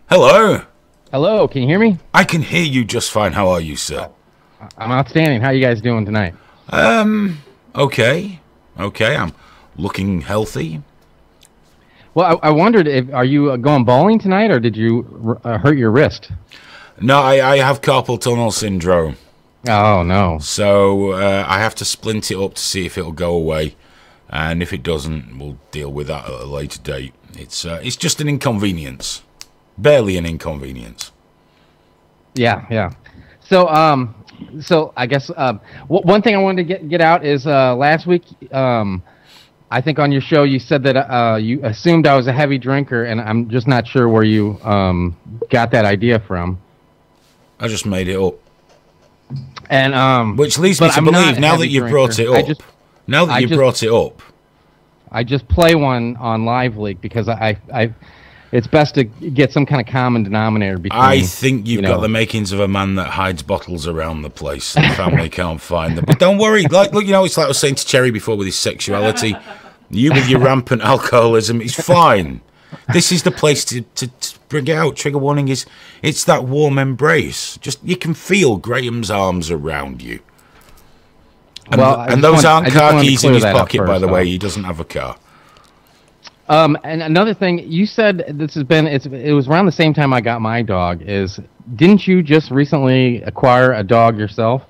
Hello. Hello, can you hear me? I can hear you just fine. How are you, sir? I'm outstanding. How are you guys doing tonight? Okay. Okay, I'm looking healthy. Well, I wondered if are you going bowling tonight, or did you hurt your wrist? No, I have carpal tunnel syndrome. Oh no! So I have to splint it up to see if it'll go away, and if it doesn't, we'll deal with that at a later date. It's just an inconvenience, barely an inconvenience. Yeah. So so I guess one thing I wanted to get out is last week I think on your show you said that you assumed I was a heavy drinker, and I'm just not sure where you got that idea from. I just made it up. And which leads me to believe, now that you've brought it up, I just play one on Live Leak because it's best to get some kind of common denominator between. I think you've got the makings of a man that hides bottles around the place and the family can't find them. But don't worry, look, it's like I was saying to Cherry before with his sexuality. You with your rampant alcoholism, it's fine. This is the place to bring it out. Trigger warning it's that warm embrace. Just you can feel Graham's arms around you. And those aren't car keys in his pocket, by the way. He doesn't have a car. And another thing, you said it was around the same time I got my dog. Didn't you just recently acquire a dog yourself?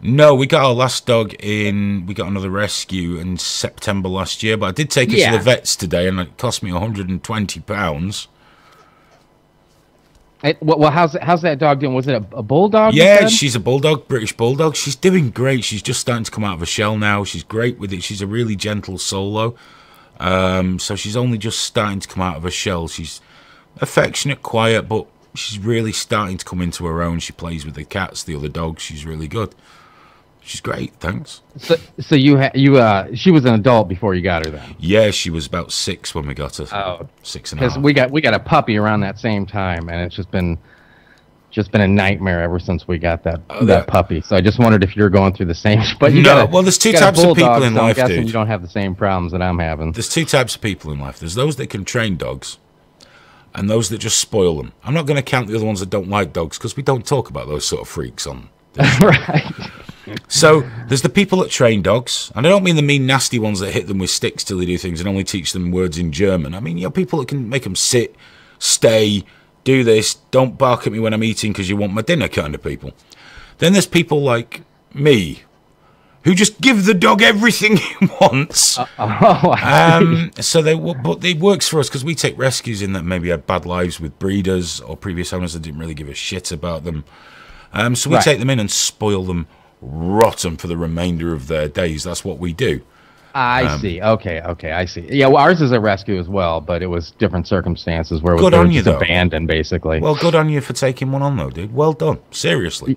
No, we got our last dog we got another rescue in September last year, but I did take her to the vets today, and it cost me £120. Well, how's that dog doing? Was it a bulldog? Yeah, she's a bulldog, British bulldog. She's doing great. She's just starting to come out of her shell now. She's great with it. She's a really gentle solo. So she's only just starting to come out of her shell. She's affectionate, quiet, but she's really starting to come into her own. She plays with the cats, the other dogs. She's really good. She's great, thanks. So she was an adult before you got her then? Yeah, she was about 6 when we got her. Oh, 6 and a half. Because we got a puppy around that same time, and it's just been a nightmare ever since we got that puppy. So I just wondered if you're going through the same. But well, there's two types of people in life, I'm guessing dude. You don't have the same problems that I'm having. There's two types of people in life. There's those that can train dogs, and those that just spoil them. I'm not going to count the other ones that don't like dogs, because we don't talk about those sort of freaks on this. Right. So there's the people that train dogs, and I don't mean the mean, nasty ones that hit them with sticks till they do things and only teach them words in German. I mean, people that can make them sit, stay, do this, don't bark at me when I'm eating because you want my dinner kind of people. Then there's people like me, who just give the dog everything he wants. So it works for us because we take rescues in that maybe had bad lives with breeders or previous owners that didn't really give a shit about them. So we take them in and spoil them rotten for the remainder of their days. That's what we do. I see. Okay, I see. Yeah, well, ours is a rescue as well, but it was different circumstances where it was just abandoned, basically. Well, good on you for taking one on, though, dude. Well done. Seriously.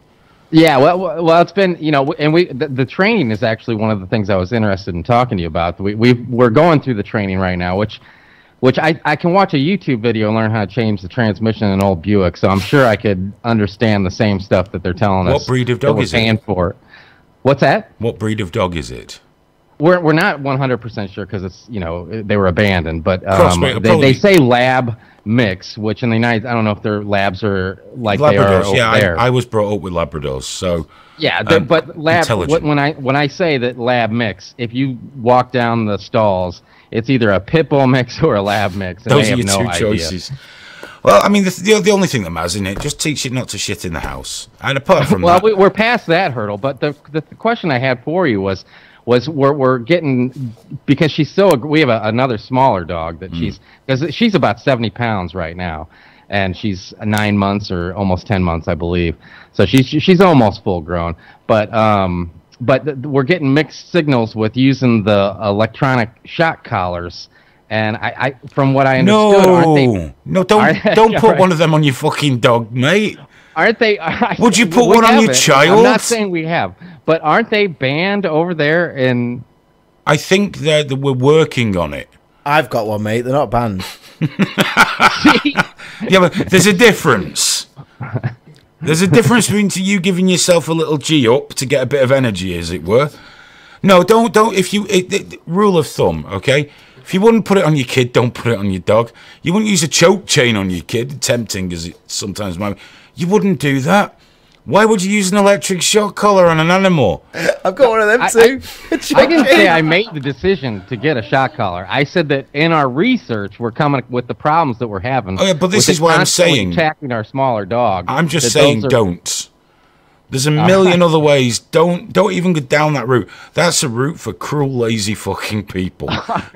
Yeah, well, it's been, and the training is actually one of the things I was interested in talking to you about. We're going through the training right now, which I can watch a YouTube video and learn how to change the transmission in an old Buick, so I'm sure I could understand the same stuff that they're telling us. What breed of dog is it? Paying for. What's that? What breed of dog is it? We're not 100% sure because it's they were abandoned, but they say lab mix, which in the United I don't know if their labs are like Labradors, they are over there. I was brought up with Labradors, so yeah. But lab when I say that lab mix, if you walk down the stalls, it's either a pit bull mix or a lab mix. And those are your two choices. Well, I mean, the only thing that matters in it, just teach it not to shit in the house. And apart from that, we're past that hurdle. But the question I had for you was we're getting, because we have another smaller dog that she's about 70 pounds right now, and she's 9 months or almost 10 months, I believe. So she's almost full grown, but we're getting mixed signals with using the electronic shock collars. And I from what I understood, don't put one of them on your fucking dog, mate. Aren't they? Would you put one on your child? I'm not saying we have, but aren't they banned over there? I think that we're working on it. I've got one, mate. They're not banned. Yeah, but there's a difference. There's a difference between you giving yourself a little G up to get a bit of energy, as it were. No, don't. If you rule of thumb, okay. If you wouldn't put it on your kid, don't put it on your dog. You wouldn't use a choke chain on your kid, tempting as it sometimes might be. You wouldn't do that. Why would you use an electric shock collar on an animal? I've got one of them too. I didn't say I made the decision to get a shock collar. I said that in our research, we're coming with the problems that we're having. Oh yeah, but this is what I'm saying. Attacking our smaller dog. I'm just saying don't. There's a million other ways. Don't even go down that route. That's a route for cruel, lazy fucking people.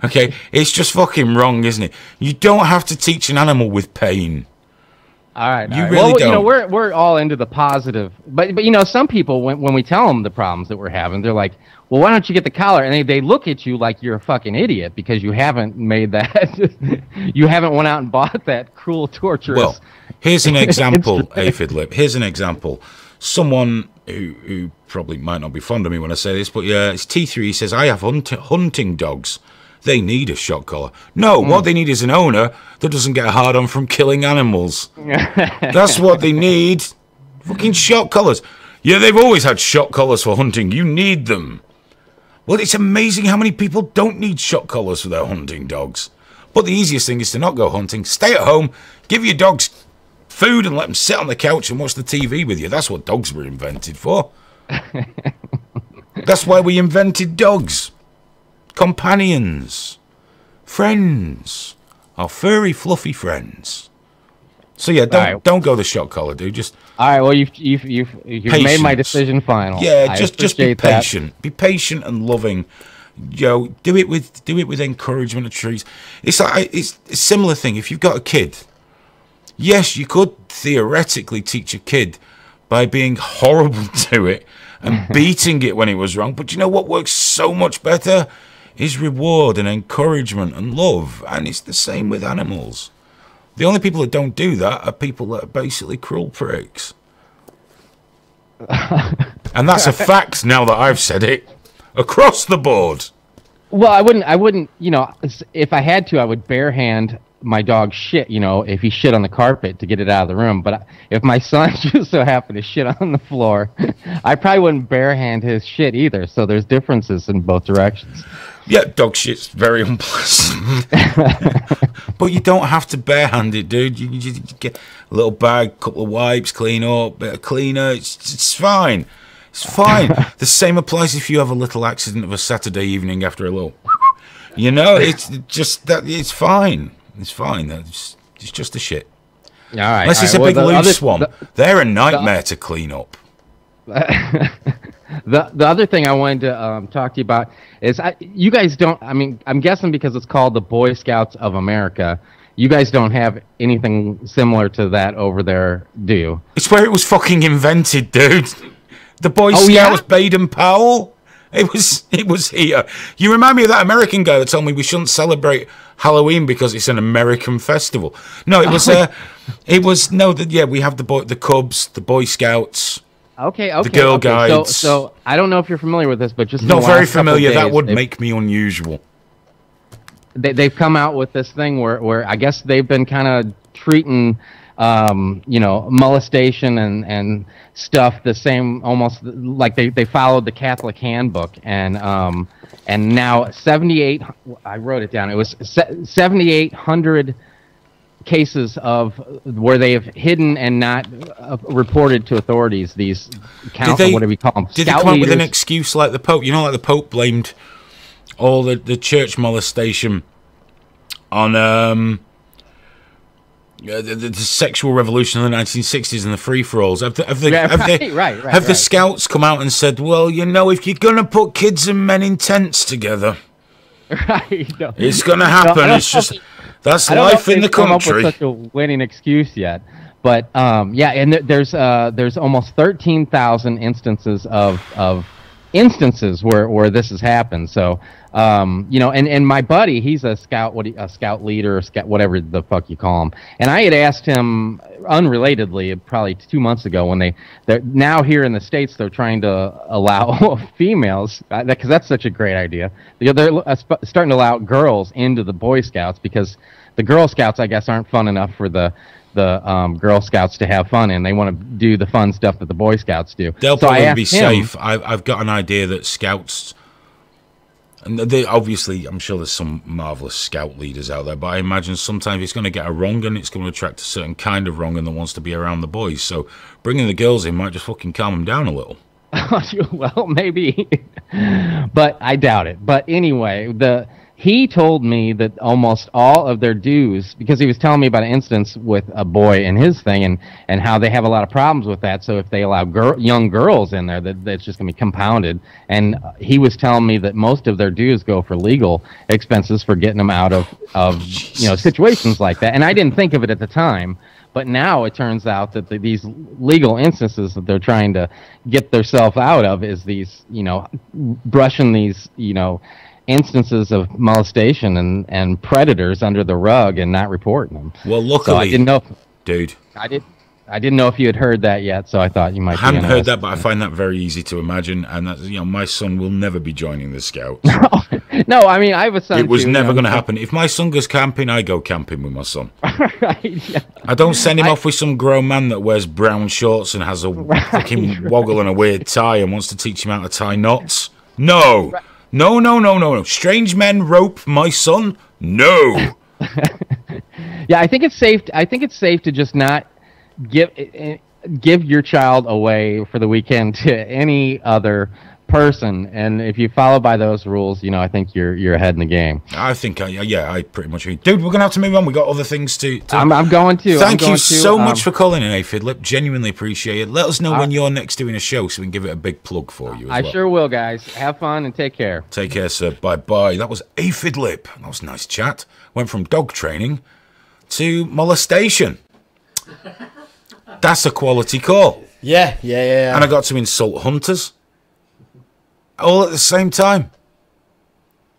Okay? It's just fucking wrong, isn't it? You don't have to teach an animal with pain. All right. You really well, don't. You know, we're all into the positive, but you know, some people when we tell them the problems that we're having, they're like, "Well, why don't you get the collar?" And they look at you like you're a fucking idiot because you haven't made that, you haven't went out and bought that cruel, torturous. Well, here's an example, Aphidlip. Here's an example. Someone who probably might not be fond of me when I say this, but yeah, it's T3. He says, "I have hunting dogs. They need a shock collar." No, what they need is an owner that doesn't get hard on from killing animals. That's what they need. Fucking shock collars. Yeah, they've always had shock collars for hunting. You need them. Well, it's amazing how many people don't need shock collars for their hunting dogs. But the easiest thing is to not go hunting. Stay at home. Give your dogs food and let them sit on the couch and watch the TV with you. That's what dogs were invented for. That's why we invented dogs. Companions, friends, our furry, fluffy friends. So yeah, don't go the shock collar, dude. Just all right. Well, you've made my decision final. Yeah, just be patient. Be patient and loving. Yo, do it with encouragement and treats. It's like it's a similar thing. If you've got a kid, yes, you could theoretically teach a kid by being horrible to it and beating it when it was wrong. But you know what works so much better? Is reward and encouragement and love. And it's the same with animals. The only people that don't do that are people that are basically cruel pricks. And that's a fact now that I've said it. Across the board. Well, I wouldn't, you know, if I had to, I would barehand my dog shit, you know, if he shit on the carpet to get it out of the room. But if my son just so happened to shit on the floor, I probably wouldn't barehand his shit either. So there's differences in both directions. Yeah, dog shit's very unpleasant. But you don't have to barehand it, dude. You get a little bag, couple of wipes, clean up, bit of cleaner. It's fine. It's fine. The same applies if you have a little accident of a Saturday evening after a little... You know, it's just that it's fine. It's fine. It's just a shit. All right. Unless it's a big loose one. They're a nightmare to clean up. The other thing I wanted to talk to you about is you guys don't, I mean, I'm guessing because it's called the Boy Scouts of America, you guys don't have anything similar to that over there, do you? It's where it was fucking invented, dude. The Boy Scouts, Baden-Powell. It was here. You remind me of that American guy that told me we shouldn't celebrate Halloween because it's an American festival. No, it was we have the Cubs, the Boy Scouts. Okay. The Girl Guides. So I don't know if you're familiar with this, but just not very familiar. That would make me unusual. They've come out with this thing where I guess they've been kind of treating you know, molestation and stuff the same, almost like they followed the Catholic handbook, and now 78, I wrote it down, it was 7,800 cases of where they have hidden and not reported to authorities these whatever you call them. Did they come up with an excuse like the Pope? You know, like the Pope blamed all the church molestation on the sexual revolution of the 1960s and the free-for-alls. Have the Scouts come out and said, well, you know, if you're going to put kids and men in tents together, it's going to happen. It's just, that's life in the country. I don't know if they've come up with such a winning excuse yet. But, yeah, and there's almost 13,000 instances of instances where this has happened. So, you know, and my buddy, he's a scout, a scout leader, scout, whatever the fuck you call him. And I had asked him unrelatedly, probably 2 months ago, when they're now here in the States, they're trying to allow females, because that's such a great idea. They're starting to allow girls into the Boy Scouts because the Girl Scouts, I guess, aren't fun enough for the Girl Scouts to have fun in. They want to do the fun stuff that the Boy Scouts do. They'll probably be safe. I've got an idea that Scouts And they, obviously, I'm sure there's some marvellous scout leaders out there, but I imagine sometimes it's going to get a wrong and it's going to attract a certain kind of wrong and that wants to be around the boys. So bringing the girls in might just fucking calm them down a little. Well, maybe, but I doubt it. But anyway, he told me that almost all of their dues, because he was telling me about an instance with a boy and his thing, and how they have a lot of problems with that. So if they allow young girls in there, that's just going to be compounded. And he was telling me that most of their dues go for legal expenses for getting them out of situations like that. And I didn't think of it at the time. But now it turns out that these legal instances that they're trying to get themselves out of is these, brushing these, instances of molestation and predators under the rug and not reporting them. Well, luckily, so I didn't know, dude. I didn't know if you had heard that yet, so I thought you might. I hadn't heard that, but I find that very easy to imagine, and that my son will never be joining the Scouts. No, I mean I have a son. It was too, never going to happen. If my son goes camping, I go camping with my son. Right, yeah. I don't send him off with some grown man that wears brown shorts and has a fucking woggle and a weird tie and wants to teach him how to tie knots. No. Right. No. Strange men rope my son? No. Yeah, I think it's safe to just not give your child away for the weekend to any other person, and if you follow by those rules, I think you're ahead in the game. I think, I pretty much agree. Dude, we're gonna have to move on. We got other things to. I'm going to. Thank you so much for calling in, Aphidlip. Genuinely appreciate it. Let us know when you're next doing a show, so we can give it a big plug for you. I sure will, guys. Have fun and take care. Take care, sir. Bye. That was Aphidlip. That was a nice chat. Went from dog training to molestation. That's a quality call. Yeah. And I got to insult hunters. All at the same time.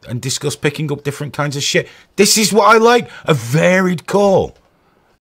And discuss picking up different kinds of shit. This is what I like. A varied call.